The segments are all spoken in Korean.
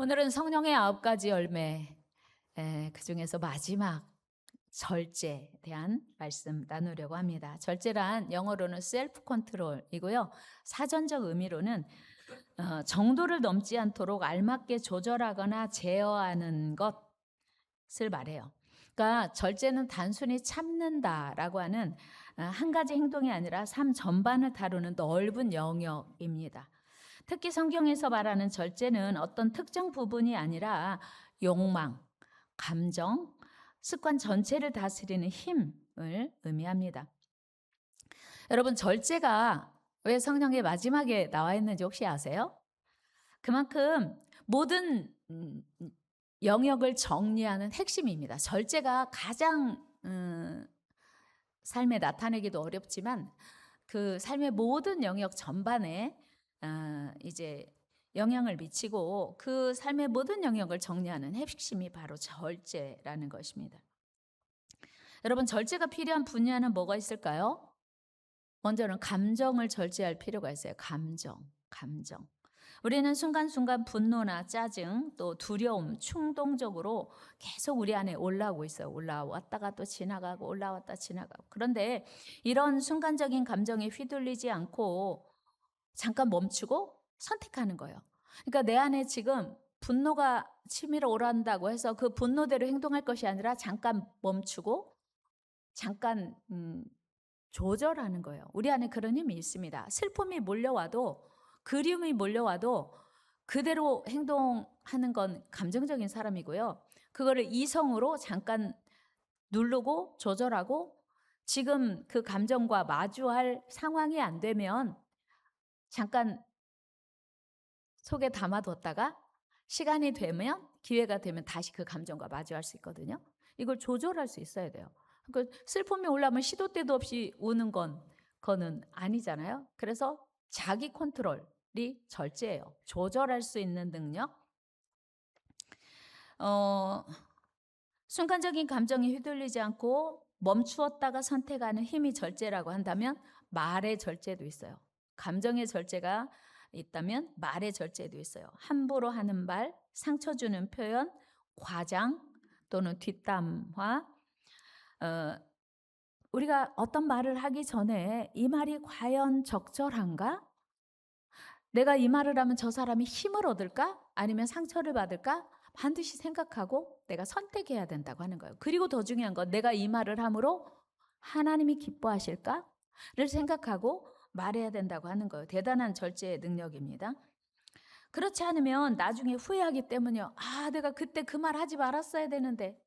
오늘은 성령의 9가지 열매, 그 중에서 마지막 절제에 대한 말씀 나누려고 합니다. 절제란 영어로는 셀프 컨트롤이고요. 사전적 의미로는 정도를 넘지 않도록 알맞게 조절하거나 제어하는 것을 말해요. 그러니까 절제는 단순히 참는다라고 하는 한 가지 행동이 아니라 삶 전반을 다루는 넓은 영역입니다. 특히 성경에서 말하는 절제는 어떤 특정 부분이 아니라 욕망, 감정, 습관 전체를 다스리는 힘을 의미합니다. 여러분, 절제가 왜 성경의 마지막에 나와 있는지 혹시 아세요? 그만큼 모든 영역을 정리하는 핵심입니다. 절제가 가장 삶에 나타내기도 어렵지만 그 삶의 모든 영역 전반에 이제 영향을 미치고 그 삶의 모든 영역을 정리하는 핵심이 바로 절제라는 것입니다. 여러분, 절제가 필요한 분야는 뭐가 있을까요? 먼저는 감정을 절제할 필요가 있어요. 감정. 우리는 순간순간 분노나 짜증, 또 두려움, 충동적으로 계속 우리 안에 올라오고 있어요. 올라왔다가 또 지나가고 올라왔다 지나가고. 그런데 이런 순간적인 감정에 휘둘리지 않고 잠깐 멈추고 선택하는 거예요. 그러니까 내 안에 지금 분노가 치밀어 오른다고 해서 그 분노대로 행동할 것이 아니라 잠깐 멈추고 잠깐 조절하는 거예요. 우리 안에 그런 힘이 있습니다. 슬픔이 몰려와도, 그리움이 몰려와도 그대로 행동하는 건 감정적인 사람이고요. 그거를 이성으로 잠깐 누르고 조절하고 지금 그 감정과 마주할 상황이 안 되면 잠깐 속에 담아뒀다가 시간이 되면, 기회가 되면 다시 그 감정과 마주할 수 있거든요. 이걸 조절할 수 있어야 돼요. 그러니까 슬픔이 올라오면 시도 때도 없이 우는 그거는 아니잖아요. 그래서 자기 컨트롤이 절제예요. 조절할 수 있는 능력. 순간적인 감정에 휘둘리지 않고 멈추었다가 선택하는 힘이 절제라고 한다면 말의 절제도 있어요. 감정의 절제가 있다면 말의 절제도 있어요. 함부로 하는 말, 상처 주는 표현, 과장 또는 뒷담화. 우리가 어떤 말을 하기 전에 이 말이 과연 적절한가? 내가 이 말을 하면 저 사람이 힘을 얻을까? 아니면 상처를 받을까? 반드시 생각하고 내가 선택해야 된다고 하는 거예요. 그리고 더 중요한 건 내가 이 말을 함으로 하나님이 기뻐하실까를 생각하고 말해야 된다고 하는 거예요. 대단한 절제의 능력입니다. 그렇지 않으면 나중에 후회하기 때문이요. 내가 그때 그 말 하지 말았어야 되는데.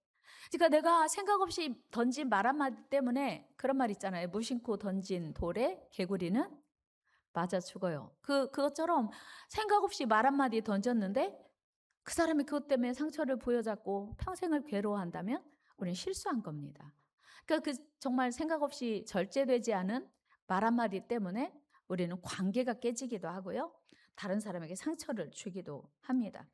그러니까 내가 생각 없이 던진 말 한마디 때문에 그런 말 있잖아요. 무심코 던진 돌에 개구리는 맞아 죽어요. 그것처럼 생각 없이 말 한마디 던졌는데 그 사람이 그것 때문에 상처를 부여잡고 평생을 괴로워한다면 우리는 실수한 겁니다. 그러니까 정말 생각 없이 절제되지 않은 말 한마디 때문에 우리는 관계가 깨지기도 하고요. 다른 사람에게 상처를 주기도 합니다.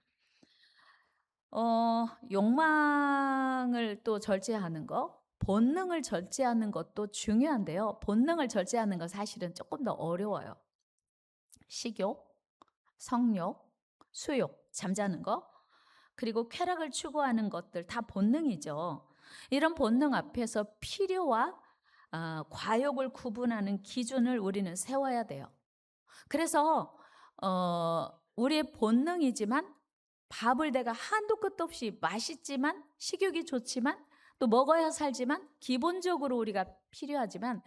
욕망을 또 절제하는 거, 본능을 절제하는 것도 중요한데요. 본능을 절제하는 건 사실은 조금 더 어려워요. 식욕, 성욕, 수욕, 잠자는 거, 그리고 쾌락을 추구하는 것들 다 본능이죠. 이런 본능 앞에서 필요와 과욕을 구분하는 기준을 우리는 세워야 돼요. 그래서 우리의 본능이지만 밥을 내가 한도 끝도 없이 맛있지만 식욕이 좋지만 또 먹어야 살지만 기본적으로 우리가 필요하지만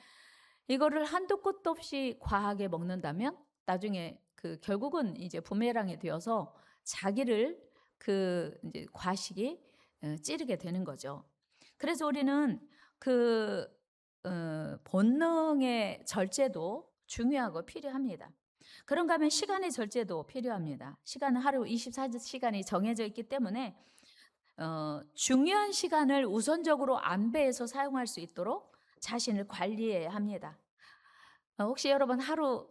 이거를 한도 끝도 없이 과하게 먹는다면 나중에 결국은 이제 부메랑이 되어서 자기를 이제 과식이 찌르게 되는 거죠. 그래서 우리는 본능의 절제도 중요하고 필요합니다. 그런가 하면 시간의 절제도 필요합니다. 시간은 하루 24시간이 정해져 있기 때문에 중요한 시간을 우선적으로 안배해서 사용할 수 있도록 자신을 관리해야 합니다. 혹시 여러분 하루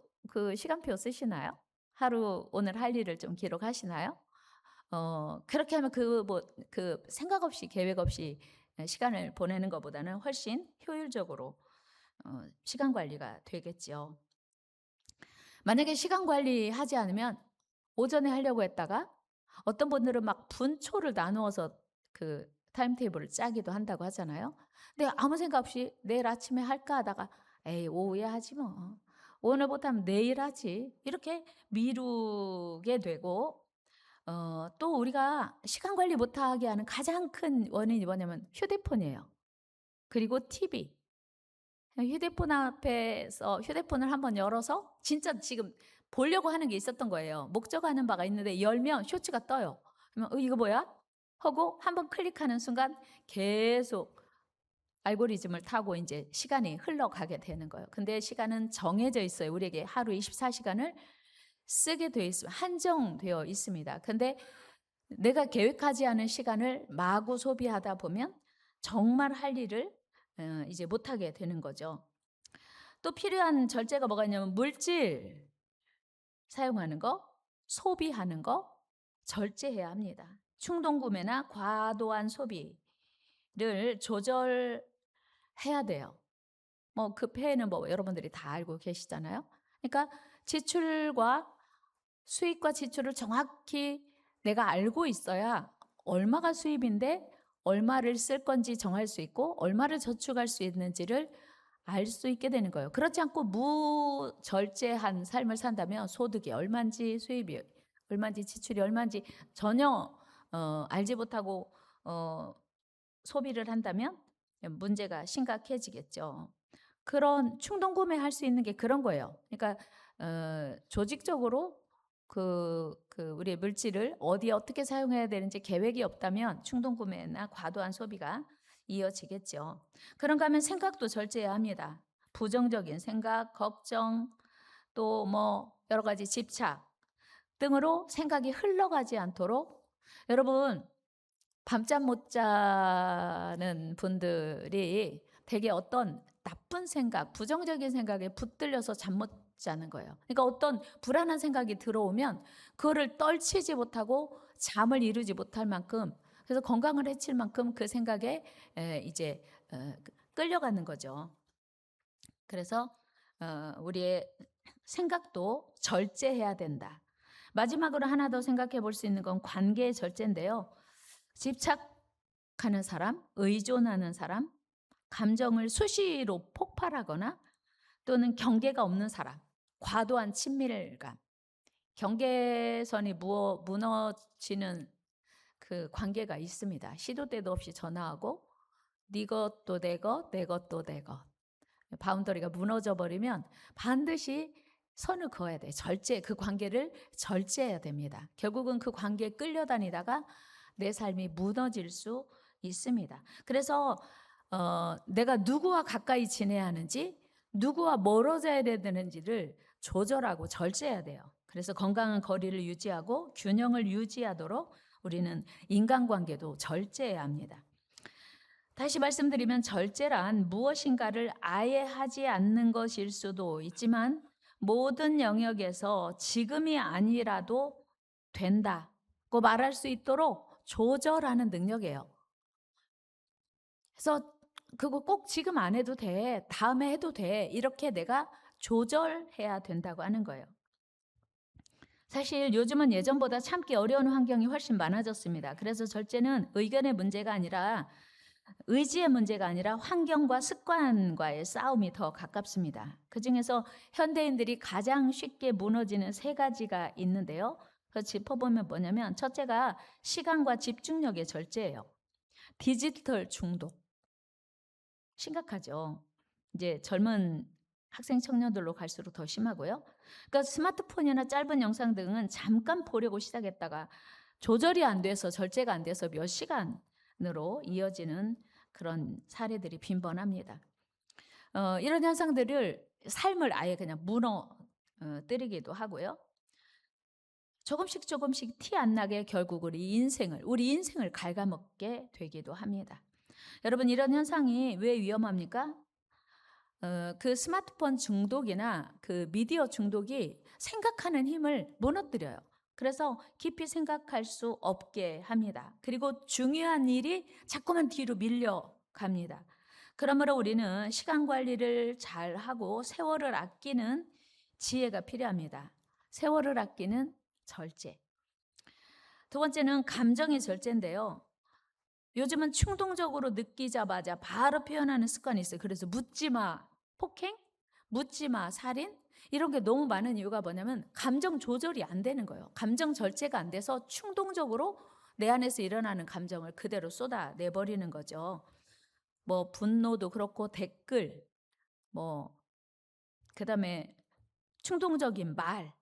시간표 쓰시나요? 하루 오늘 할 일을 좀 기록하시나요? 그렇게 하면 생각 없이 계획 없이 시간을 보내는 것보다는 훨씬 효율적으로 시간 관리가 되겠죠. 만약에 시간 관리하지 않으면 오전에 하려고 했다가 어떤 분들은 막 분초를 나누어서 그 타임테이블을 짜기도 한다고 하잖아요. 근데 아무 생각 없이 내일 아침에 할까 하다가 에이 오후에 하지 뭐. 오늘 못하면 내일 하지. 이렇게 미루게 되고 또 우리가 시간 관리 못하게 하는 가장 큰 원인이 뭐냐면 휴대폰이에요. 그리고 TV. 휴대폰 앞에서 휴대폰을 한번 열어서 진짜 지금 보려고 하는 게 있었던 거예요. 목적하는 바가 있는데 열면 쇼츠가 떠요. 그러면 이거 뭐야? 하고 한번 클릭하는 순간 계속 알고리즘을 타고 이제 시간이 흘러가게 되는 거예요. 근데 시간은 정해져 있어요. 우리에게 하루 24시간을 쓰게 되어 있으면 한정되어 있습니다. 근데 내가 계획하지 않은 시간을 마구 소비하다 보면 정말 할 일을 이제 못하게 되는 거죠. 또 필요한 절제가 뭐가 있냐면 물질 사용하는 거, 소비하는 거 절제해야 합니다. 충동 구매나 과도한 소비를 조절해야 돼요. 뭐 급회는 뭐 여러분들이 다 알고 계시잖아요. 그러니까 지출과 수입과 지출을 정확히 내가 알고 있어야 얼마가 수입인데 얼마를 쓸 건지 정할 수 있고 얼마를 저축할 수 있는지를 알 수 있게 되는 거예요. 그렇지 않고 무절제한 삶을 산다면 소득이 얼마인지 수입이 얼마인지 지출이 얼마인지 전혀 알지 못하고 소비를 한다면 문제가 심각해지겠죠. 그런 충동 구매할 수 있는 게 그런 거예요. 그러니까 조직적으로 우리의 물질을 어디에 어떻게 사용해야 되는지 계획이 없다면 충동 구매나 과도한 소비가 이어지겠죠. 그런가 하면 생각도 절제해야 합니다. 부정적인 생각, 걱정, 또 뭐 여러 가지 집착 등으로 생각이 흘러가지 않도록 여러분 밤잠 못 자는 분들이 되게 어떤 나쁜 생각, 부정적인 생각에 붙들려서 잠 못 자는 거예요. 그러니까 어떤 불안한 생각이 들어오면 그거를 떨치지 못하고 잠을 이루지 못할 만큼 그래서 건강을 해칠 만큼 그 생각에 이제 끌려가는 거죠. 그래서 우리의 생각도 절제해야 된다. 마지막으로 하나 더 생각해 볼 수 있는 건 관계의 절제인데요. 집착하는 사람, 의존하는 사람, 감정을 수시로 폭발하거나 또는 경계가 없는 사람, 과도한 친밀감, 경계선이 무너지는 그 관계가 있습니다. 시도 때도 없이 전화하고 네 것도 내 것, 내 것도 내 것. 바운더리가 무너져 버리면 반드시 선을 그어야 돼. 그 관계를 절제해야 됩니다. 결국은 그 관계에 끌려다니다가 내 삶이 무너질 수 있습니다. 그래서 내가 누구와 가까이 지내야 하는지, 누구와 멀어져야 되는지를 조절하고 절제해야 돼요. 그래서 건강한 거리를 유지하고 균형을 유지하도록 우리는 인간관계도 절제해야 합니다. 다시 말씀드리면 절제란 무엇인가를 아예 하지 않는 것일 수도 있지만 모든 영역에서 지금이 아니라도 된다고 말할 수 있도록 조절하는 능력이에요. 그래서 그거 꼭 지금 안 해도 돼. 다음에 해도 돼. 이렇게 내가 조절해야 된다고 하는 거예요. 사실 요즘은 예전보다 참기 어려운 환경이 훨씬 많아졌습니다. 그래서 절제는 의견의 문제가 아니라 의지의 문제가 아니라 환경과 습관과의 싸움이 더 가깝습니다. 그중에서 현대인들이 가장 쉽게 무너지는 세 가지가 있는데요. 그래서 짚어보면 뭐냐면 첫째가 시간과 집중력의 절제예요. 디지털 중독. 심각하죠. 이제 젊은 학생 청년들로 갈수록 더 심하고요. 그러니까 스마트폰이나 짧은 영상 등은 잠깐 보려고 시작했다가 조절이 안 돼서 절제가 안 돼서 몇 시간으로 이어지는 그런 사례들이 빈번합니다. 이런 현상들을 삶을 아예 그냥 무너뜨리기도 하고요. 조금씩 티 안 나게 결국 우리 인생을 갉아먹게 되기도 합니다. 여러분 이런 현상이 왜 위험합니까? 그 스마트폰 중독이나 그 미디어 중독이 생각하는 힘을 무너뜨려요. 그래서 깊이 생각할 수 없게 합니다. 그리고 중요한 일이 자꾸만 뒤로 밀려갑니다. 그러므로 우리는 시간 관리를 잘 하고 세월을 아끼는 지혜가 필요합니다. 세월을 아끼는 절제. 두 번째는 감정의 절제인데요. 요즘은 충동적으로 느끼자마자 바로 표현하는 습관이 있어요. 그래서 묻지마 폭행, 묻지마 살인, 이런 게 너무 많은 이유가 뭐냐면 감정 조절이 안 되는 거예요. 감정 절제가 안 돼서 충동적으로 내 안에서 일어나는 감정을 그대로 쏟아내버리는 거죠. 뭐 분노도 그렇고 댓글, 뭐 그다음에 충동적인 말,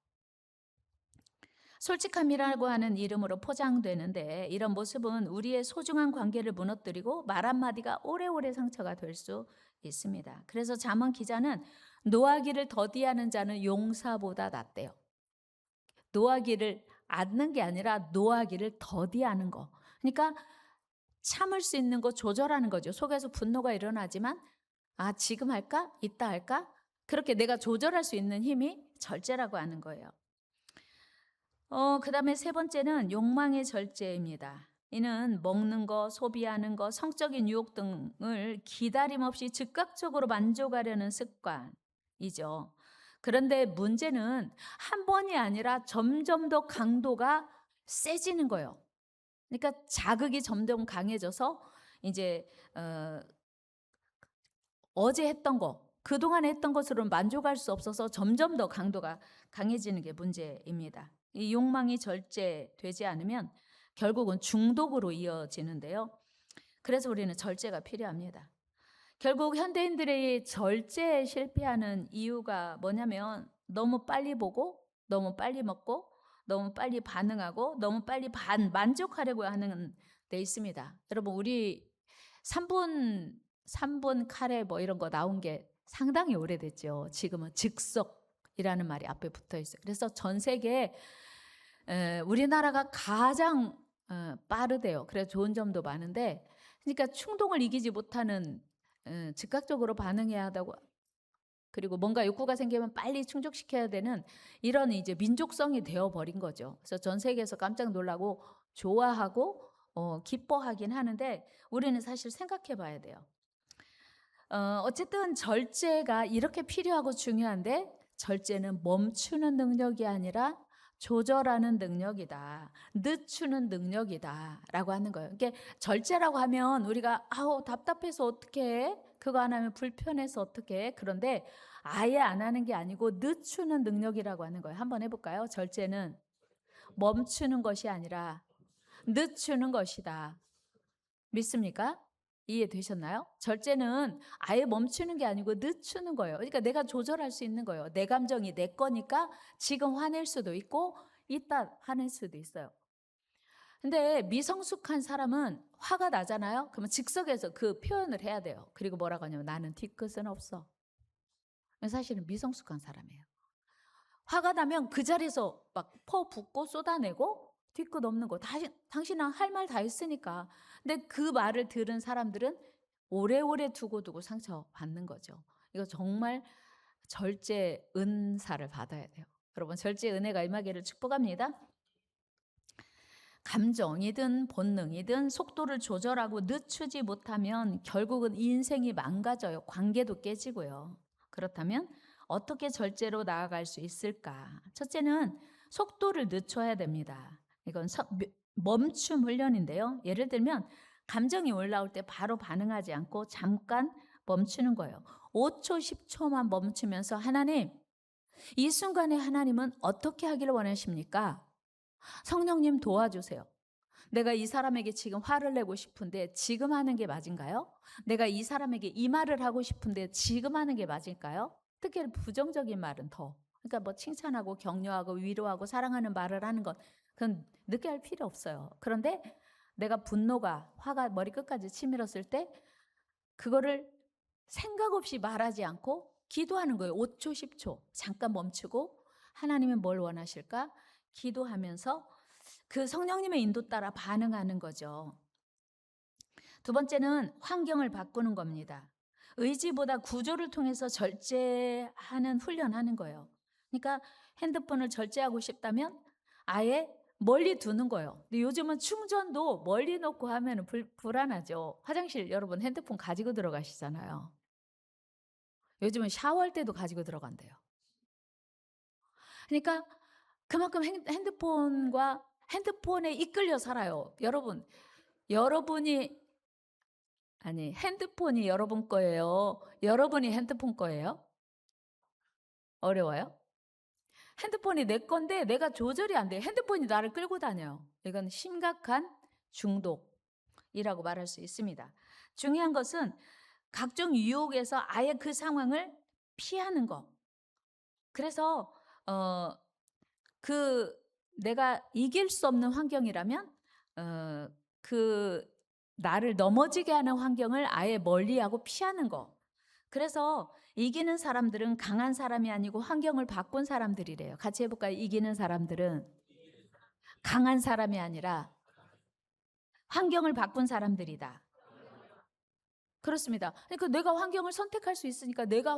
솔직함이라고 하는 이름으로 포장되는데, 이런 모습은 우리의 소중한 관계를 무너뜨리고 말 한마디가 오래오래 상처가 될 수 있습니다. 그래서 잠언 기자는 노하기를 더디하는 자는 용사보다 낫대요. 노하기를 않는 게 아니라 노하기를 더디하는 거. 그러니까 참을 수 있는 거 조절하는 거죠. 속에서 분노가 일어나지만 지금 할까? 이따 할까? 그렇게 내가 조절할 수 있는 힘이 절제라고 하는 거예요. 그다음에 세 번째는 욕망의 절제입니다. 이는 먹는 거, 소비하는 거, 성적인 유혹 등을 기다림 없이 즉각적으로 만족하려는 습관이죠. 그런데 문제는 한 번이 아니라 점점 더 강도가 세지는 거예요. 그러니까 자극이 점점 강해져서 이제 어제 했던 거, 그동안 했던 것으로는 만족할 수 없어서 점점 더 강도가 강해지는 게 문제입니다. 이 욕망이 절제되지 않으면 결국은 중독으로 이어지는데요. 그래서 우리는 절제가 필요합니다. 결국 현대인들의 절제에 실패하는 이유가 뭐냐면 너무 빨리 보고, 너무 빨리 먹고, 너무 빨리 반응하고, 너무 빨리 만족하려고 하는 데 있습니다. 여러분, 우리 3분 카레 뭐 이런 거 나온 게 상당히 오래됐죠. 지금은 즉석이라는 말이 앞에 붙어 있어요. 그래서 전 세계에 우리나라가 가장 빠르대요. 그래서 좋은 점도 많은데, 그러니까 충동을 이기지 못하는, 즉각적으로 반응해야 하다고, 그리고 뭔가 욕구가 생기면 빨리 충족시켜야 되는 이런 이제 민족성이 되어버린 거죠. 그래서 전 세계에서 깜짝 놀라고 좋아하고 기뻐하긴 하는데, 우리는 사실 생각해 봐야 돼요. 어쨌든 절제가 이렇게 필요하고 중요한데, 절제는 멈추는 능력이 아니라 조절하는 능력이다. 늦추는 능력이다. 라고 하는 거예요. 이게 절제라고 하면 우리가 답답해서 어떻게 해? 그거 안 하면 불편해서 어떻게 해? 그런데 아예 안 하는 게 아니고 늦추는 능력이라고 하는 거예요. 한번 해볼까요? 절제는 멈추는 것이 아니라 늦추는 것이다. 믿습니까? 이해되셨나요? 절제는 아예 멈추는 게 아니고 늦추는 거예요. 그러니까 내가 조절할 수 있는 거예요. 내 감정이 내 거니까 지금 화낼 수도 있고 이따 화낼 수도 있어요. 근데 미성숙한 사람은 화가 나잖아요. 그러면 즉석에서 그 표현을 해야 돼요. 그리고 뭐라고 하냐면 나는 뒤끝은 없어. 사실은 미성숙한 사람이에요. 화가 나면 그 자리에서 막 퍼붓고 쏟아내고 뒤끝 없는 거. 당신은 할 말 다 했으니까. 근데 그 말을 들은 사람들은 오래오래 두고두고 상처받는 거죠. 이거 정말 절제 은사를 받아야 돼요. 여러분, 절제 은혜가 임하기를 축복합니다. 감정이든 본능이든 속도를 조절하고 늦추지 못하면 결국은 인생이 망가져요. 관계도 깨지고요. 그렇다면 어떻게 절제로 나아갈 수 있을까? 첫째는 속도를 늦춰야 됩니다. 이건 멈춤 훈련인데요. 예를 들면 감정이 올라올 때 바로 반응하지 않고 잠깐 멈추는 거예요. 5초, 10초만 멈추면서 하나님, 이 순간에 하나님은 어떻게 하기를 원하십니까? 성령님 도와주세요. 내가 이 사람에게 지금 화를 내고 싶은데 지금 하는 게 맞은가요? 내가 이 사람에게 이 말을 하고 싶은데 지금 하는 게 맞을까요? 특히 부정적인 말은 더. 그러니까 뭐 칭찬하고 격려하고 위로하고 사랑하는 말을 하는 것, 그건 늦게 할 필요 없어요. 그런데 내가 화가 머리끝까지 치밀었을 때 그거를 생각 없이 말하지 않고 기도하는 거예요. 5초, 10초 잠깐 멈추고 하나님은 뭘 원하실까? 기도하면서 그 성령님의 인도 따라 반응하는 거죠. 두 번째는 환경을 바꾸는 겁니다. 의지보다 구조를 통해서 절제하는 훈련하는 거예요. 그러니까 핸드폰을 절제하고 싶다면 아예 멀리 두는 거예요. 근데 요즘은 충전도 멀리 놓고 하면 불안하죠. 화장실 여러분 핸드폰 가지고 들어가시잖아요. 요즘은 샤워할 때도 가지고 들어간대요. 그러니까 그만큼 핸드폰과 핸드폰에 이끌려 살아요. 핸드폰이 여러분 거예요? 여러분이 핸드폰 거예요? 어려워요? 핸드폰이 내 건데 내가 조절이 안 돼. 핸드폰이 나를 끌고 다녀요. 이건 심각한 중독이라고 말할 수 있습니다. 중요한 것은 각종 유혹에서 아예 그 상황을 피하는 거. 그래서 그 내가 이길 수 없는 환경이라면 그 나를 넘어지게 하는 환경을 아예 멀리하고 피하는 거. 그래서 이기는 사람들은 강한 사람이 아니고 환경을 바꾼 사람들이래요. 같이 해볼까요? 이기는 사람들은 강한 사람이 아니라 환경을 바꾼 사람들이다. 그렇습니다. 그러니까 내가 환경을 선택할 수 있으니까 내가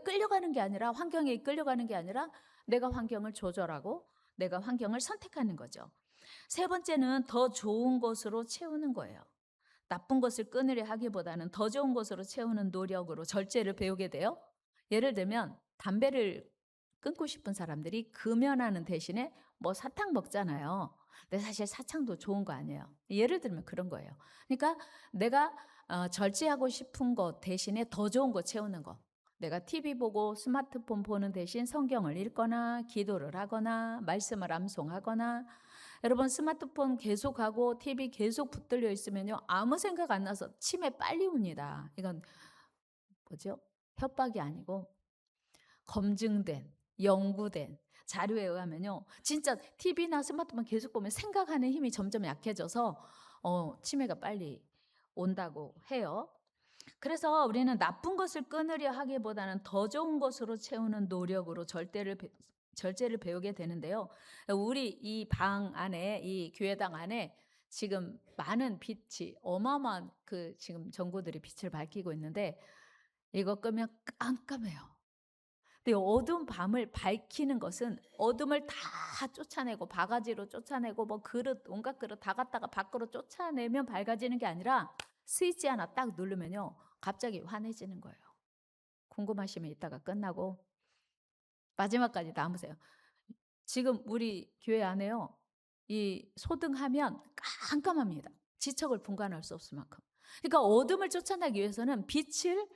끌려가는 게 아니라 환경에 끌려가는 게 아니라 내가 환경을 조절하고 내가 환경을 선택하는 거죠. 세 번째는 더 좋은 것으로 채우는 거예요. 나쁜 것을 끊으려 하기보다는 더 좋은 것으로 채우는 노력으로 절제를 배우게 돼요. 예를 들면 담배를 끊고 싶은 사람들이 금연하는 대신에 뭐 사탕 먹잖아요. 근데 사실 사탕도 좋은 거 아니에요. 예를 들면 그런 거예요. 그러니까 내가 절제하고 싶은 것 대신에 더 좋은 거 채우는 거. 내가 TV 보고 스마트폰 보는 대신 성경을 읽거나 기도를 하거나 말씀을 암송하거나. 여러분 스마트폰 계속하고 TV 계속 붙들려 있으면요 아무 생각 안 나서 치매 빨리 옵니다. 이건 뭐죠? 협박이 아니고 검증된 연구된 자료에 의하면요 진짜 TV나 스마트폰 계속 보면 생각하는 힘이 점점 약해져서 치매가 빨리 온다고 해요. 그래서 우리는 나쁜 것을 끊으려 하기보다는 더 좋은 것으로 채우는 노력으로 절제를 배우게 되는데요. 우리 이 방 안에, 이 교회당 안에 지금 많은 빛이 어마어마한 지금 전구들이 빛을 밝히고 있는데 이거 끄면 깜깜해요. 근데 어두운 밤을 밝히는 것은 어둠을 다 쫓아내고 바가지로 쫓아내고 뭐 온갖 그릇 다 갖다가 밖으로 쫓아내면 밝아지는 게 아니라 스위치 하나 딱 누르면요 갑자기 환해지는 거예요. 궁금하시면 이따가 끝나고 마지막까지 남으세요. 지금 우리 교회 안에요 이 소등하면 깜깜합니다. 지척을 분간할 수 없을 만큼. 그러니까 어둠을 쫓아내기 위해서는 빛을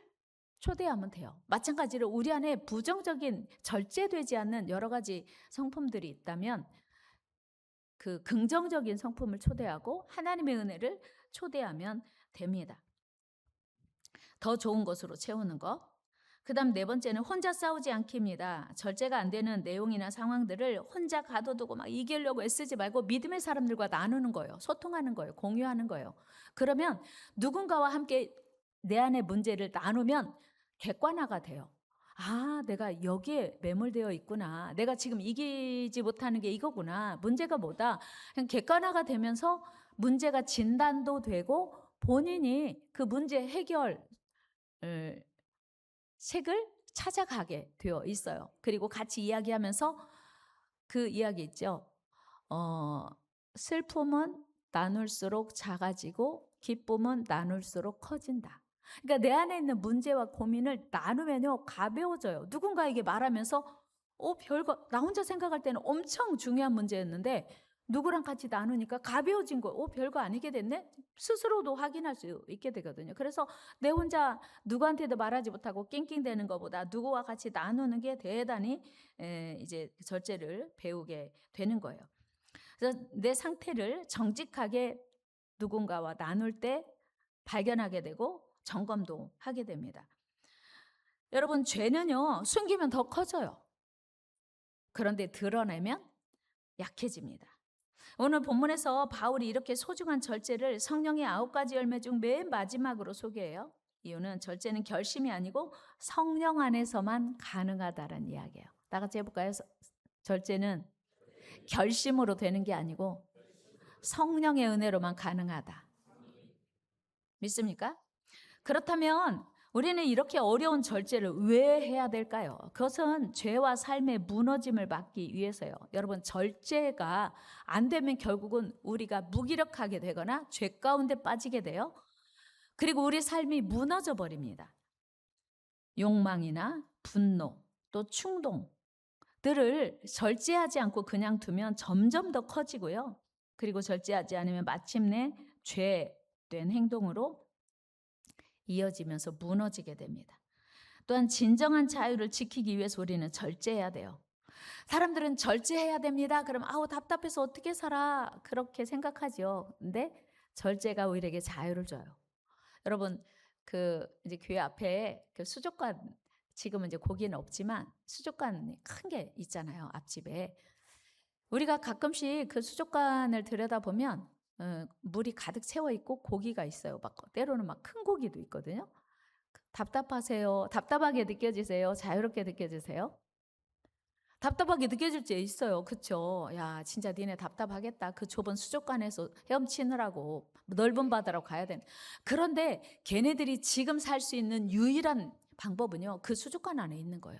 초대하면 돼요. 마찬가지로 우리 안에 부정적인 절제되지 않는 여러 가지 성품들이 있다면 그 긍정적인 성품을 초대하고 하나님의 은혜를 초대하면 됩니다. 더 좋은 것으로 채우는 거. 그다음 네 번째는 혼자 싸우지 않기입니다. 절제가 안 되는 내용이나 상황들을 혼자 가둬두고 막 이기려고 애쓰지 말고 믿음의 사람들과 나누는 거예요. 소통하는 거예요. 공유하는 거예요. 그러면 누군가와 함께 내 안의 문제를 나누면 객관화가 돼요. 아, 내가 여기에 매몰되어 있구나. 내가 지금 이기지 못하는 게 이거구나. 문제가 뭐다. 그냥 객관화가 되면서 문제가 진단도 되고 본인이 그 문제 해결 책을 찾아가게 되어 있어요. 그리고 같이 이야기하면서 그 이야기 있죠. 슬픔은 나눌수록 작아지고 기쁨은 나눌수록 커진다. 그러니까 내 안에 있는 문제와 고민을 나누면요 가벼워져요. 누군가에게 말하면서 별거 나 혼자 생각할 때는 엄청 중요한 문제였는데 누구랑 같이 나누니까 가벼워진 거예요. 별거 아니게 됐네. 스스로도 확인할 수 있게 되거든요. 그래서 내 혼자 누구한테도 말하지 못하고 낑낑대는 것보다 누구와 같이 나누는 게 대단히 이제 절제를 배우게 되는 거예요. 그래서 내 상태를 정직하게 누군가와 나눌 때 발견하게 되고 점검도 하게 됩니다. 여러분 죄는요 숨기면 더 커져요. 그런데 드러내면 약해집니다. 오늘 본문에서 바울이 이렇게 소중한 절제를 성령의 9가지 열매 중 맨 마지막으로 소개해요. 이유는 절제는 결심이 아니고 성령 안에서만 가능하다는 이야기예요. 다 같이 해볼까요? 절제는 결심으로 되는 게 아니고 성령의 은혜로만 가능하다. 믿습니까? 그렇다면 우리는 이렇게 어려운 절제를 왜 해야 될까요? 그것은 죄와 삶의 무너짐을 막기 위해서요. 여러분 절제가 안 되면 결국은 우리가 무기력하게 되거나 죄 가운데 빠지게 돼요. 그리고 우리 삶이 무너져 버립니다. 욕망이나 분노 또 충동 들을 절제하지 않고 그냥 두면 점점 더 커지고요. 그리고 절제하지 않으면 마침내 죄된 행동으로 이어지면서 무너지게 됩니다. 또한 진정한 자유를 지키기 위해서 우리는 절제해야 돼요. 사람들은 절제해야 됩니다. 그럼 아우 답답해서 어떻게 살아? 그렇게 생각하죠. 근데 절제가 우리에게 자유를 줘요. 여러분 그 이제 교회 앞에 그 수족관 지금은 이제 거기는 없지만 수족관이 큰 게 있잖아요. 앞집에. 우리가 가끔씩 그 수족관을 들여다보면 물이 가득 채워 있고 고기가 있어요. 막 때로는 막 큰 고기도 있거든요. 답답하세요? 답답하게 느껴지세요? 자유롭게 느껴지세요? 답답하게 느껴질 때 있어요. 그쵸? 야, 진짜 니네 답답하겠다. 그 좁은 수족관에서 헤엄치느라고 넓은 바다로 가야 되는. 그런데 걔네들이 지금 살 수 있는 유일한 방법은요. 그 수족관 안에 있는 거예요.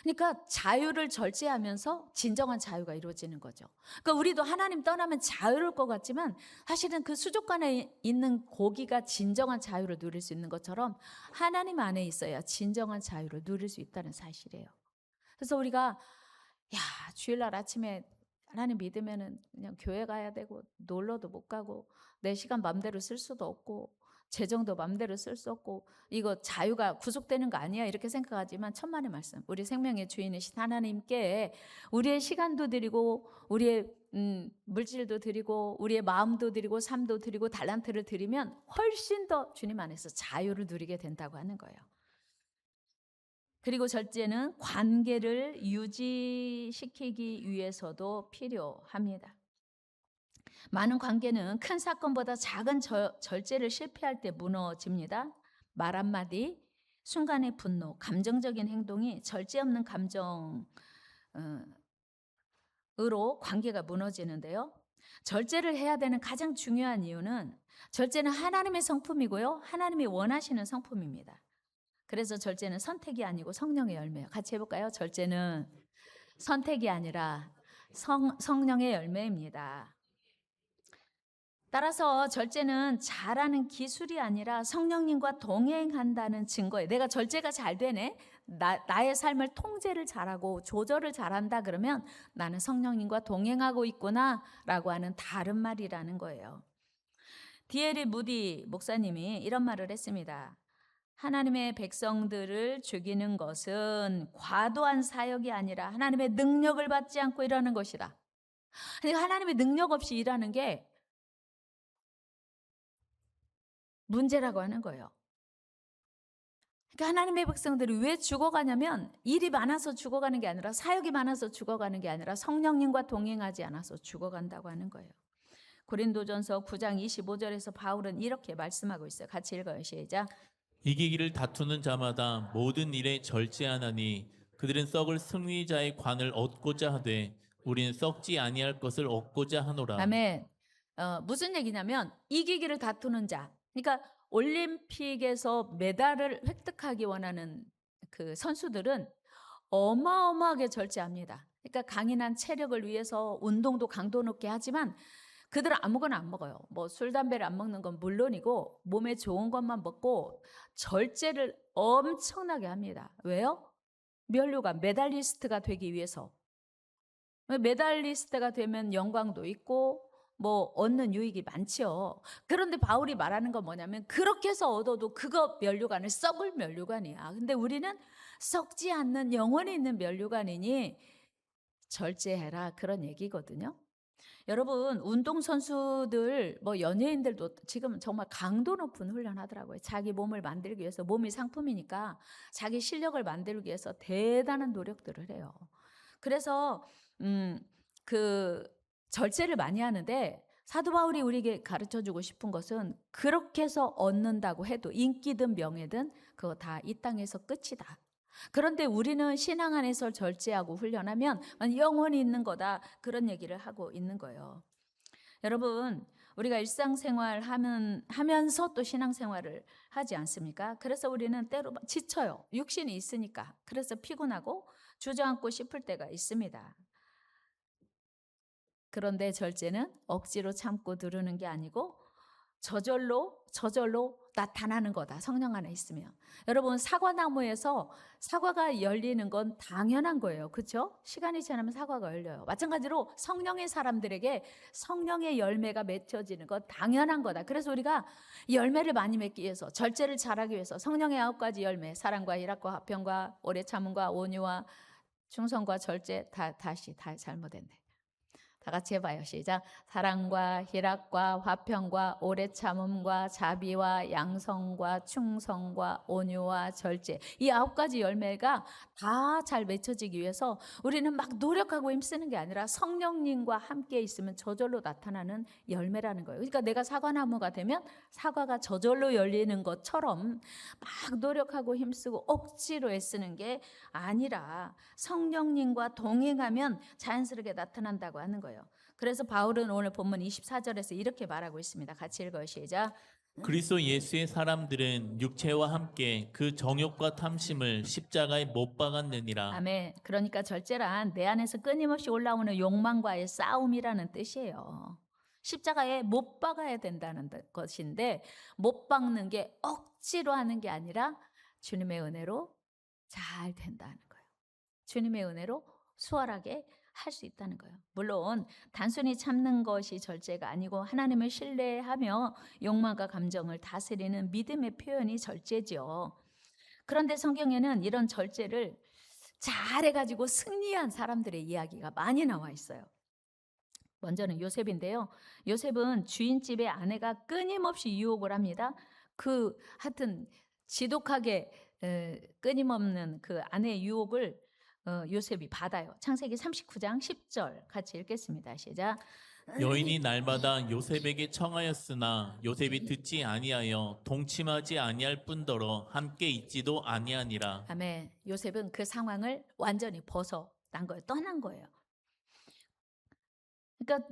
그러니까 자유를 절제하면서 진정한 자유가 이루어지는 거죠. 그러니까 우리도 하나님 떠나면 자유로울 것 같지만 사실은 그 수족관에 있는 고기가 진정한 자유를 누릴 수 있는 것처럼 하나님 안에 있어야 진정한 자유를 누릴 수 있다는 사실이에요. 그래서 우리가 야, 주일날 아침에 하나님 믿으면은 그냥 교회 가야 되고 놀러도 못 가고 내 시간 맘대로 쓸 수도 없고 재정도 맘대로 쓸 수 없고 이거 자유가 구속되는 거 아니야 이렇게 생각하지만 천만의 말씀. 우리 생명의 주인이신 하나님께 우리의 시간도 드리고 우리의 물질도 드리고 우리의 마음도 드리고 삶도 드리고 달란트를 드리면 훨씬 더 주님 안에서 자유를 누리게 된다고 하는 거예요. 그리고 절제는 관계를 유지시키기 위해서도 필요합니다. 많은 관계는 큰 사건보다 작은 절제를 실패할 때 무너집니다. 말 한마디, 순간의 분노, 감정적인 행동이 절제 없는 감정으로 관계가 무너지는데요. 절제를 해야 되는 가장 중요한 이유는 절제는 하나님의 성품이고요. 하나님이 원하시는 성품입니다. 그래서 절제는 선택이 아니고 성령의 열매예요. 같이 해볼까요? 절제는 선택이 아니라 성령의 열매입니다. 따라서 절제는 잘하는 기술이 아니라 성령님과 동행한다는 증거예요. 내가 절제가 잘 되네. 나의 삶을 통제를 잘하고 조절을 잘한다 그러면 나는 성령님과 동행하고 있구나라고 하는 다른 말이라는 거예요. 디에리 무디 목사님이 이런 말을 했습니다. 하나님의 백성들을 죽이는 것은 과도한 사역이 아니라 하나님의 능력을 받지 않고 일하는 것이다. 그러니까 하나님의 능력 없이 일하는 게 문제라고 하는 거예요. 그러니까 하나님의 백성들이 왜 죽어가냐면 일이 많아서 죽어가는 게 아니라 사역이 많아서 죽어가는 게 아니라 성령님과 동행하지 않아서 죽어간다고 하는 거예요. 고린도전서 9장 25절에서 바울은 이렇게 말씀하고 있어요. 같이 읽어요. 시작. 이기기를 다투는 자마다 모든 일에 절제하나니 그들은 썩을 승리자의 관을 얻고자 하되 우리는 썩지 아니할 것을 얻고자 하노라. 아멘. 무슨 얘기냐면 이기기를 다투는 자. 그러니까 올림픽에서 메달을 획득하기 원하는 그 선수들은 어마어마하게 절제합니다. 그러니까 강인한 체력을 위해서 운동도 강도 높게 하지만 그들은 아무거나 안 먹어요. 뭐 술, 담배를 안 먹는 건 물론이고 몸에 좋은 것만 먹고 절제를 엄청나게 합니다. 왜요? 면류관 메달리스트가 되기 위해서. 메달리스트가 되면 영광도 있고 뭐 얻는 유익이 많죠. 그런데 바울이 말하는 건 뭐냐면 그렇게 해서 얻어도 그거 면류관을 썩을 면류관이야. 근데 우리는 썩지 않는 영원히 있는 면류관이니 절제해라 그런 얘기거든요. 여러분 운동선수들 뭐 연예인들도 지금 정말 강도 높은 훈련하더라고요. 자기 몸을 만들기 위해서 몸이 상품이니까 자기 실력을 만들기 위해서 대단한 노력들을 해요. 그래서 그 절제를 많이 하는데 사도 바울이 우리에게 가르쳐주고 싶은 것은 그렇게 해서 얻는다고 해도 인기든 명예든 그거 다 이 땅에서 끝이다. 그런데 우리는 신앙 안에서 절제하고 훈련하면 영원히 있는 거다. 그런 얘기를 하고 있는 거예요. 여러분 우리가 일상생활 하면서 또 신앙생활을 하지 않습니까? 그래서 우리는 때로 지쳐요. 육신이 있으니까. 그래서 피곤하고 주저앉고 싶을 때가 있습니다. 그런데 절제는 억지로 참고 누르는 게 아니고 저절로 나타나는 거다. 성령 안에 있으면. 여러분, 사과나무에서 사과가 열리는 건 당연한 거예요. 그렇죠? 시간이 지나면 사과가 열려요. 마찬가지로 성령의 사람들에게 성령의 열매가 맺혀지는 건 당연한 거다. 그래서 우리가 열매를 많이 맺기 위해서, 절제를 잘하기 위해서 성령의 9가지 열매, 사랑과 희락과 화평과 오래 참음과 온유와 충성과 절제, 다 잘못했네. 다 같이 해봐요. 시작. 사랑과 희락과 화평과 오래 참음과 자비와 양성과 충성과 온유와 절제. 이 9가지 열매가 다 잘 맺혀지기 위해서 우리는 막 노력하고 힘쓰는 게 아니라 성령님과 함께 있으면 저절로 나타나는 열매라는 거예요. 그러니까 내가 사과나무가 되면 사과가 저절로 열리는 것처럼 막 노력하고 힘쓰고 억지로 애쓰는 게 아니라 성령님과 동행하면 자연스럽게 나타난다고 하는 거예요. 그래서 바울은 오늘 본문 24절에서 이렇게 말하고 있습니다. 같이 읽어요. 시작. 그리스도 예수의 사람들은 육체와 함께 그 정욕과 탐심을 십자가에 못 박았느니라. 아멘. 그러니까 절제란 내 안에서 끊임없이 올라오는 욕망과의 싸움이라는 뜻이에요. 십자가에 못 박아야 된다는 것인데 못 박는 게 억지로 하는 게 아니라 주님의 은혜로 잘 된다는 거예요. 주님의 은혜로 수월하게 할 수 있다는 거예요. 물론 단순히 참는 것이 절제가 아니고 하나님을 신뢰하며 욕망과 감정을 다스리는 믿음의 표현이 절제죠. 그런데 성경에는 이런 절제를 잘해가지고 승리한 사람들의 이야기가 많이 나와 있어요. 먼저는 요셉인데요. 요셉은 주인집의 아내가 끊임없이 유혹을 합니다. 하여튼 지독하게 끊임없는 그 아내의 유혹을 요셉이 받아요. 창세기 39장 10절 같이 읽겠습니다. 시작. 여인이 날마다 요셉에게 청하였으나 요셉이 듣지 아니하여 동침하지 아니할 뿐더러 함께 있지도 아니하니라. 아멘. 요셉은 그 상황을 완전히 벗어난 거예요. 떠난 거예요. 그러니까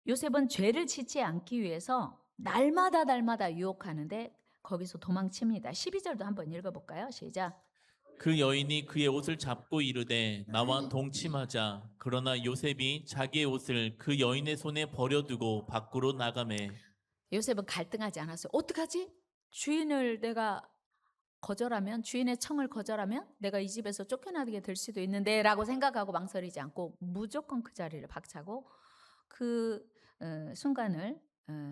요셉은 죄를 짓지 않기 위해서 날마다 유혹하는데 거기서 도망칩니다. 12절도 한번 읽어볼까요? 시작. 그 여인이 그의 옷을 잡고 이르되 나와 동침하자. 그러나 요셉이 자기의 옷을 그 여인의 손에 버려두고 밖으로 나가매. 요셉은 갈등하지 않았어요. 어떡하지? 주인을 내가 거절하면, 주인의 청을 거절하면 내가 이 집에서 쫓겨나게 될 수도 있는데 라고 생각하고 망설이지 않고 무조건 그 자리를 박차고 그 순간을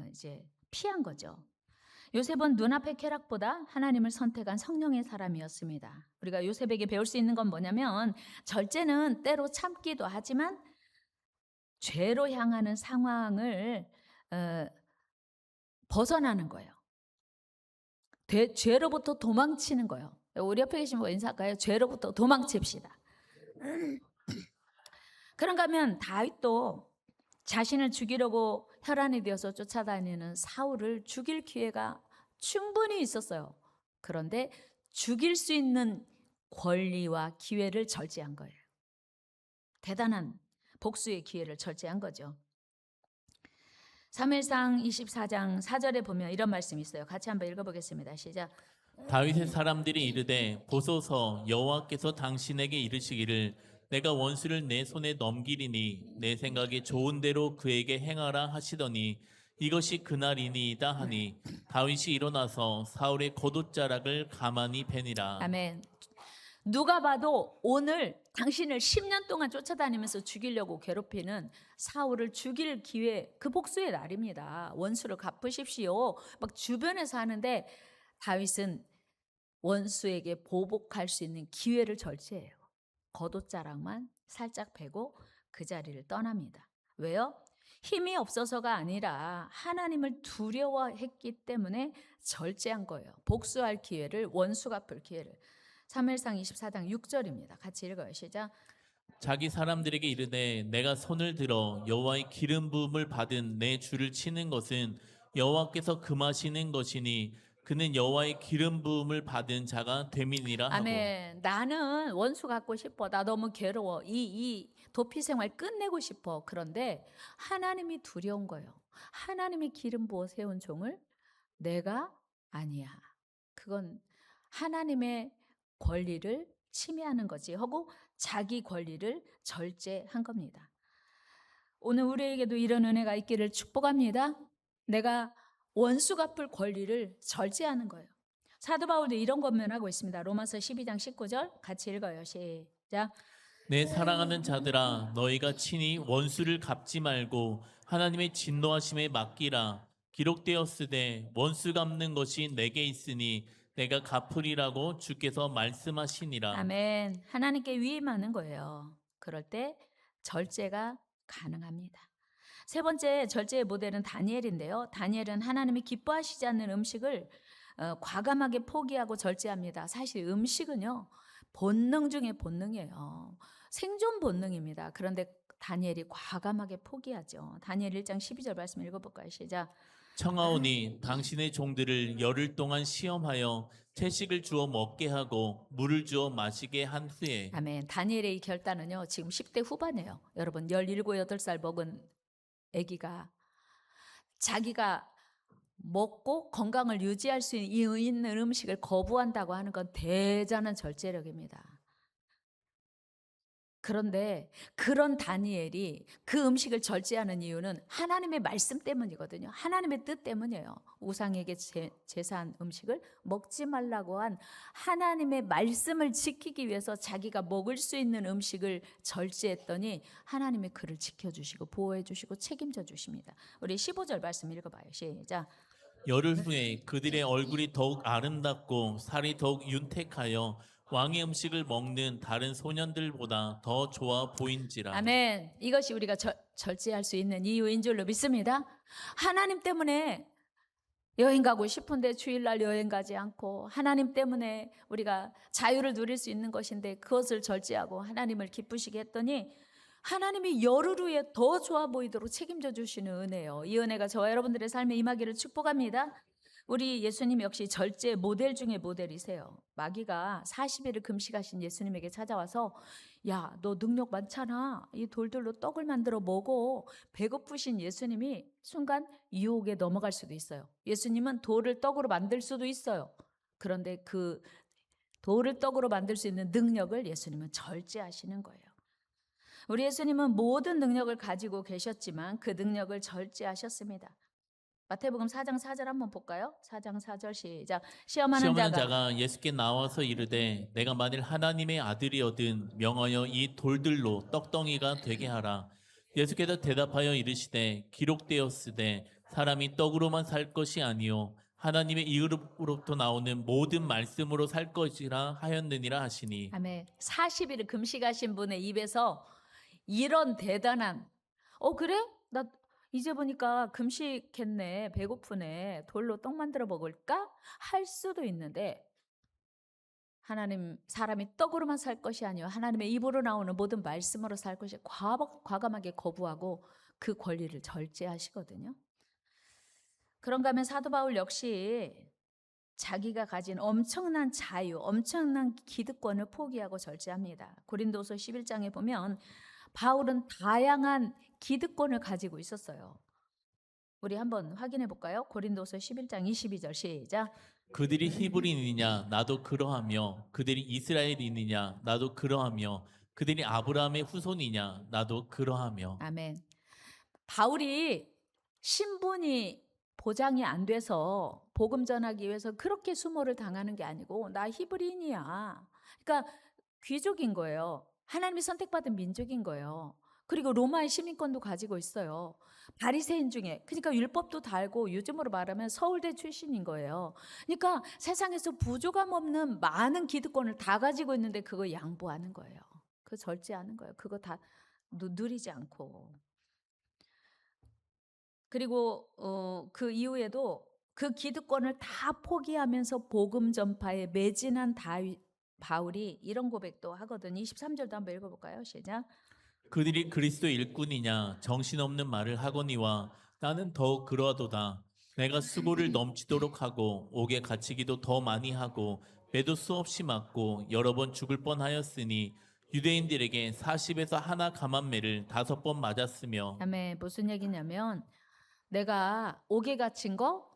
이제 피한 거죠. 요셉은 눈앞의 쾌락보다 하나님을 선택한 성령의 사람이었습니다. 우리가 요셉에게 배울 수 있는 건 뭐냐면 절제는 때로 참기도 하지만 죄로 향하는 상황을 벗어나는 거예요. 죄로부터 도망치는 거예요. 우리 옆에 계신 분 인사할까요? 죄로부터 도망칩시다. 그런가 하면 다윗도 자신을 죽이려고 혈안이 되어서 쫓아다니는 사울을 죽일 기회가 충분히 있었어요. 그런데 죽일 수 있는 권리와 기회를 절제한 거예요. 대단한 복수의 기회를 절제한 거죠. 사무엘상 24장 4절에 보면 이런 말씀이 있어요. 같이 한번 읽어보겠습니다. 시작. 다윗의 사람들이 이르되 보소서 여호와께서 당신에게 이르시기를 내가 원수를 내 손에 넘기리니 내 생각에 좋은 대로 그에게 행하라 하시더니 이것이 그날이니이다 하니 다윗이 일어나서 사울의 겉옷자락을 가만히 베니라. 아멘. 누가 봐도 오늘 당신을 10년 동안 쫓아다니면서 죽이려고 괴롭히는 사울을 죽일 기회, 그 복수의 날입니다. 원수를 갚으십시오. 막 주변에서 하는데 다윗은 원수에게 보복할 수 있는 기회를 절제해요. 겉옷자락만 살짝 베고 그 자리를 떠납니다. 왜요? 힘이 없어서가 아니라 하나님을 두려워했기 때문에 절제한 거예요. 복수할 기회를, 원수 갚을 기회를. 사무엘상 24장 6절입니다. 같이 읽어요. 시작. 자기 사람들에게 이르되 내가 손을 들어 여호와의 기름 부음을 받은 내 주를 치는 것은 여호와께서 금하시는 것이니 그는 여호와의 기름 부음을 받은 자가 됨이니라 하고. 아멘. 나는 원수 갖고 싶어. 나 너무 괴로워. 이 도피 생활 끝내고 싶어. 그런데 하나님이 두려운 거예요. 하나님이 기름 부어 세운 종을 내가 아니야. 그건 하나님의 권리를 침해하는 거지 하고 자기 권리를 절제한 겁니다. 오늘 우리에게도 이런 은혜가 있기를 축복합니다. 내가 원수 갚을 권리를 절제하는 거예요. 사도 바울도 이런 권면하고 있습니다. 로마서 12장 19절 같이 읽어요. 시작. 내 사랑하는 자들아 너희가 친히 원수를 갚지 말고 하나님의 진노하심에 맡기라. 기록되었으되 원수 갚는 것이 내게 있으니 내가 갚으리라고 주께서 말씀하시니라. 아멘. 하나님께 위임하는 거예요. 그럴 때 절제가 가능합니다. 세 번째 절제의 모델은 다니엘인데요. 다니엘은 하나님이 기뻐하시지 않는 음식을 과감하게 포기하고 절제합니다. 사실 음식은요, 본능 중에 본능이에요. 생존 본능입니다. 그런데 다니엘이 과감하게 포기하죠. 다니엘 1장 12절 말씀 읽어볼까요? 시작. 청하오니 당신의 종들을 열흘 동안 시험하여 채식을 주어 먹게 하고 물을 주어 마시게 한 후에. 아멘. 다니엘의 이 결단은요, 지금 10대 후반이에요. 여러분, 17, 8살 먹은 아기가 자기가 먹고 건강을 유지할 수 있는 음식을 거부한다고 하는 건 대단한 절제력입니다. 그런데 그런 다니엘이 그 음식을 절제하는 이유는 하나님의 말씀 때문이거든요. 하나님의 뜻 때문이에요. 우상에게 제사한 음식을 먹지 말라고 한 하나님의 말씀을 지키기 위해서 자기가 먹을 수 있는 음식을 절제했더니 하나님의 그를 지켜주시고 보호해주시고 책임져 주십니다. 우리 15절 말씀 읽어봐요. 시작. 열흘 후에 그들의 얼굴이 더욱 아름답고 살이 더욱 윤택하여 왕의 음식을 먹는 다른 소년들보다 더 좋아 보인지라. 아멘. 이것이 우리가 절제할 수 있는 이유인 줄로 믿습니다. 하나님 때문에 여행 가고 싶은데 주일날 여행 가지 않고 하나님 때문에 우리가 자유를 누릴 수 있는 것인데 그것을 절제하고 하나님을 기쁘시게 했더니 하나님이 열흘 후에 더 좋아 보이도록 책임져 주시는 은혜예요. 이 은혜가 저와 여러분들의 삶에 임하기를 축복합니다. 우리 예수님 역시 절제 모델 중에 모델이세요. 마귀가 40일을 금식하신 예수님에게 찾아와서 야, 너 능력 많잖아. 이 돌들로 떡을 만들어 먹어. 배고프신 예수님이 순간 유혹에 넘어갈 수도 있어요. 예수님은 돌을 떡으로 만들 수도 있어요. 그런데 그 돌을 떡으로 만들 수 있는 능력을 예수님은 절제하시는 거예요. 우리 예수님은 모든 능력을 가지고 계셨지만 그 능력을 절제하셨습니다. 마태복음 4장 4절 한번 볼까요? 4장 4절 시작. 시험하는 자가 예수께 나와서 이르되 내가 만일 하나님의 아들이거든 명하여 이 돌들로 떡덩이가 되게 하라. 예수께서 대답하여 이르시되 기록되었으되 사람이 떡으로만 살 것이 아니요 하나님의 이으로부터 나오는 모든 말씀으로 살 것이라 하였느니라 하시니. 아멘. 40일을 금식하신 분의 입에서 이런 대단한 그래? 나 이제 보니까 금식했네. 배고프네. 돌로 떡 만들어 먹을까? 할 수도 있는데 하나님 사람이 떡으로만 살 것이 아니요 하나님의 입으로 나오는 모든 말씀으로 살 것이 과감하게 거부하고 그 권리를 절제하시거든요. 그런가 하면 사도 바울 역시 자기가 가진 엄청난 자유, 엄청난 기득권을 포기하고 절제합니다. 고린도서 11장에 보면 바울은 다양한 기득권을 가지고 있었어요. 우리 한번 확인해 볼까요? 고린도서 11장 22절 시작. 그들이 히브리인이냐 나도 그러하며 그들이 이스라엘인이냐 나도 그러하며 그들이 아브라함의 후손이냐 나도 그러하며. 아멘. 바울이 신분이 보장이 안 돼서 복음 전하기 위해서 그렇게 수모를 당하는 게 아니고 나 히브리인이야. 그러니까 귀족인 거예요. 하나님이 선택받은 민족인 거예요. 그리고 로마의 시민권도 가지고 있어요. 바리새인 중에 그러니까 율법도 다 알고 요즘으로 말하면 서울대 출신인 거예요. 그러니까 세상에서 부족함 없는 많은 기득권을 다 가지고 있는데 그거 양보하는 거예요. 그거 절제하는 거예요. 그거 다 누리지 않고. 그리고 그 이후에도 그 기득권을 다 포기하면서 복음 전파에 매진한 바울이 이런 고백도 하거든요. 23절도 한번 읽어볼까요? 시작. 그들이 그리스도 일꾼이냐 정신없는 말을 하거니와 나는 더욱 그러하도다. 내가 수고를 넘치도록 하고 옥에 갇히기도 더 많이 하고 배도 수없이 맞고 여러 번 죽을 뻔하였으니 유대인들에게 40에서 하나 감한매를 5번 맞았으며. 아멘. 무슨 얘기냐면 내가 옥에 갇힌 거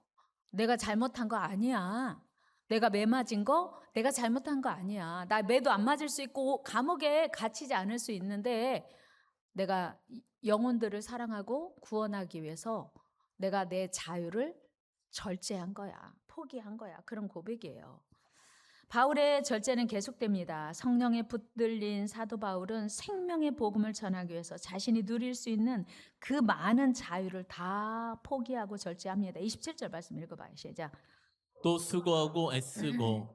내가 잘못한 거 아니야. 내가 매 맞은 거 내가 잘못한 거 아니야. 나 매도 안 맞을 수 있고 감옥에 갇히지 않을 수 있는데 내가 영혼들을 사랑하고 구원하기 위해서 내가 내 자유를 절제한 거야. 포기한 거야. 그런 고백이에요. 바울의 절제는 계속됩니다. 성령에 붙들린 사도 바울은 생명의 복음을 전하기 위해서 자신이 누릴 수 있는 그 많은 자유를 다 포기하고 절제합니다. 27절 말씀 읽어봐요. 시작. 또 수고하고 애쓰고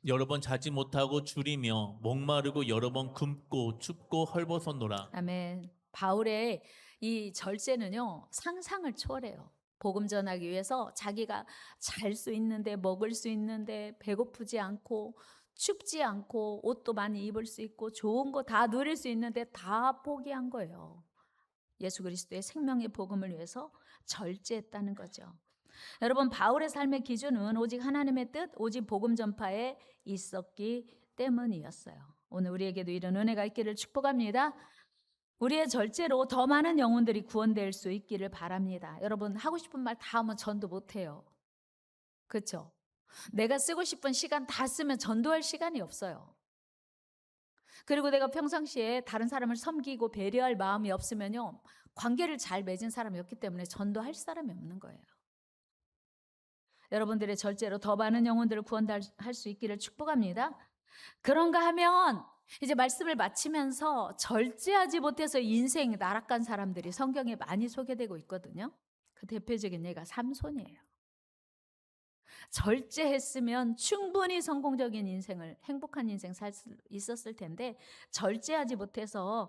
여러 번 자지 못하고 줄이며 목마르고 여러 번 굶고 춥고 헐벗었노라. 아멘. 바울의 이 절제는요, 상상을 초월해요. 복음 전하기 위해서 자기가 잘 수 있는데, 먹을 수 있는데, 배고프지 않고 춥지 않고 옷도 많이 입을 수 있고 좋은 거 다 누릴 수 있는데 다 포기한 거예요. 예수 그리스도의 생명의 복음을 위해서 절제했다는 거죠. 여러분, 바울의 삶의 기준은 오직 하나님의 뜻, 오직 복음 전파에 있었기 때문이었어요. 오늘 우리에게도 이런 은혜가 있기를 축복합니다. 우리의 절제로 더 많은 영혼들이 구원될 수 있기를 바랍니다. 여러분, 하고 싶은 말 다 하면 전도 못해요. 그렇죠? 내가 쓰고 싶은 시간 다 쓰면 전도할 시간이 없어요. 그리고 내가 평상시에 다른 사람을 섬기고 배려할 마음이 없으면요, 관계를 잘 맺은 사람이 없기 때문에 전도할 사람이 없는 거예요. 여러분들의 절제로 더 많은 영혼들을 구원할 수 있기를 축복합니다. 그런가 하면 이제 말씀을 마치면서 절제하지 못해서 인생 나락간 사람들이 성경에 많이 소개되고 있거든요. 그 대표적인 예가 삼손이에요. 절제했으면 충분히 성공적인 인생을, 행복한 인생 살 수 있었을 텐데 절제하지 못해서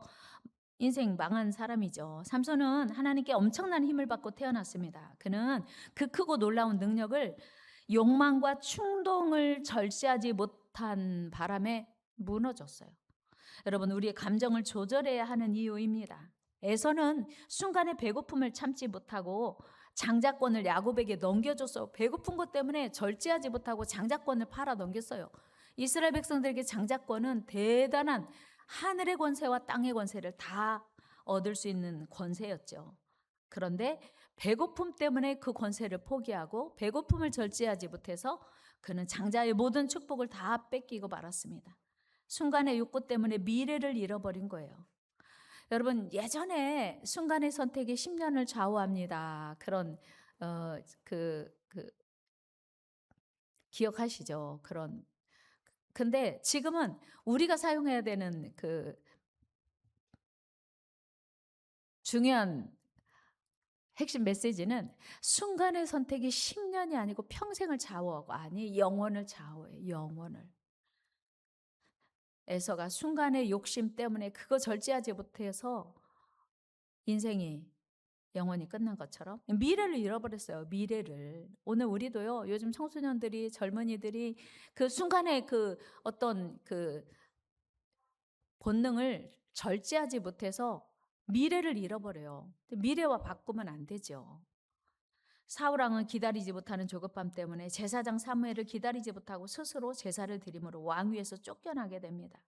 인생 망한 사람이죠. 삼손은 하나님께 엄청난 힘을 받고 태어났습니다. 그는 그 크고 놀라운 능력을 욕망과 충동을 절제하지 못한 바람에 무너졌어요. 여러분, 우리의 감정을 조절해야 하는 이유입니다. 에서는 순간의 배고픔을 참지 못하고 장자권을 야곱에게 넘겨줘서 배고픈 것 때문에 절제하지 못하고 장자권을 팔아 넘겼어요. 이스라엘 백성들에게 장자권은 대단한 하늘의 권세와 땅의 권세를 다 얻을 수 있는 권세였죠. 그런데 배고픔 때문에 그 권세를 포기하고 배고픔을 절제하지 못해서 그는 장자의 모든 축복을 다 뺏기고 말았습니다. 순간의 욕구 때문에 미래를 잃어버린 거예요. 여러분, 예전에 순간의 선택이 10년을 좌우합니다. 그런 기억하시죠? 그런. 근데 지금은 우리가 사용해야 되는 그 중요한 핵심 메시지는 순간의 선택이 10년이 아니고 평생을 좌우하고, 아니, 영원을 좌우해. 영원을. 에서가 순간의 욕심 때문에 그거 절제하지 못해서 인생이 영원히 끝난 것처럼 미래를 잃어버렸어요. 미래를. 오늘 우리도요, 요즘 청소년들이, 젊은이들이 그 순간에 그 어떤 그 본능을 절제하지 못해서 미래를 잃어버려요. 미래와 바꾸면 안 되죠. 사울왕은 기다리지 못하는 조급함 때문에 제사장 사무엘을 기다리지 못하고 스스로 제사를 드림으로 왕위에서 쫓겨나게 됩니다.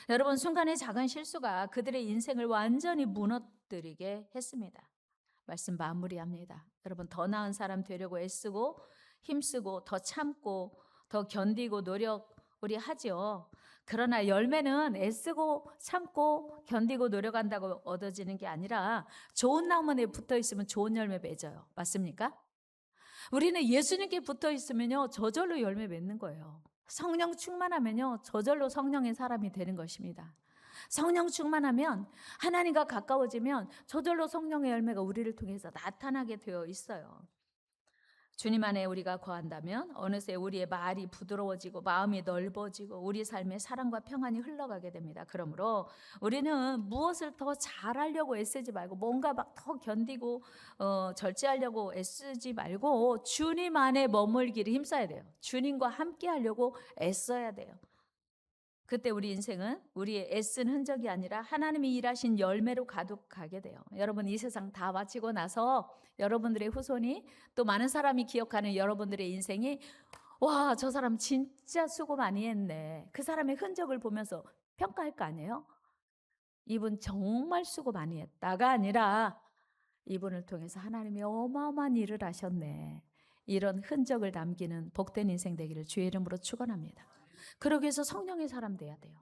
여러분, 순간의 작은 실수가 그들의 인생을 완전히 무너뜨리게 했습니다. 말씀 마무리합니다. 여러분, 더 나은 사람 되려고 애쓰고 힘쓰고 더 참고 더 견디고 노력 우리 하죠. 그러나 열매는 애쓰고 참고 견디고 노력한다고 얻어지는 게 아니라 좋은 나무에 붙어 있으면 좋은 열매 맺어요. 맞습니까? 우리는 예수님께 붙어 있으면요, 저절로 열매 맺는 거예요. 성령 충만하면요, 저절로 성령의 사람이 되는 것입니다. 성령 충만하면, 하나님과 가까워지면 저절로 성령의 열매가 우리를 통해서 나타나게 되어 있어요. 주님 안에 우리가 거한다면 어느새 우리의 말이 부드러워지고 마음이 넓어지고 우리 삶에 사랑과 평안이 흘러가게 됩니다. 그러므로 우리는 무엇을 더 잘하려고 애쓰지 말고, 뭔가 막 더 견디고 절제하려고 애쓰지 말고 주님 안에 머물기를 힘써야 돼요. 주님과 함께 하려고 애써야 돼요. 그때 우리 인생은 우리의 애쓴 흔적이 아니라 하나님이 일하신 열매로 가득하게 돼요. 여러분, 이 세상 다 마치고 나서 여러분들의 후손이, 또 많은 사람이 기억하는 여러분들의 인생이, 와, 저 사람 진짜 수고 많이 했네, 그 사람의 흔적을 보면서 평가할 거 아니에요? 이분 정말 수고 많이 했다가 아니라 이분을 통해서 하나님이 어마어마한 일을 하셨네, 이런 흔적을 남기는 복된 인생 되기를 주의 이름으로 축원합니다. 그러기 위해서 성령의 사람 돼야 돼요.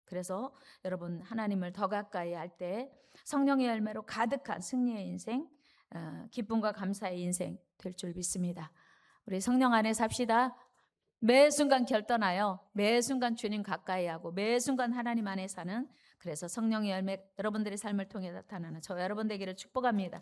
그래서 여러분, 하나님을 더 가까이 할 때 성령의 열매로 가득한 승리의 인생 기쁨과 감사의 인생 될 줄 믿습니다. 우리 성령 안에 삽시다. 매 순간 결단하여 매 순간 주님 가까이 하고 매 순간 하나님 안에 사는, 그래서 성령의 열매 여러분들의 삶을 통해 나타나는 저 여러분 되기를 축복합니다.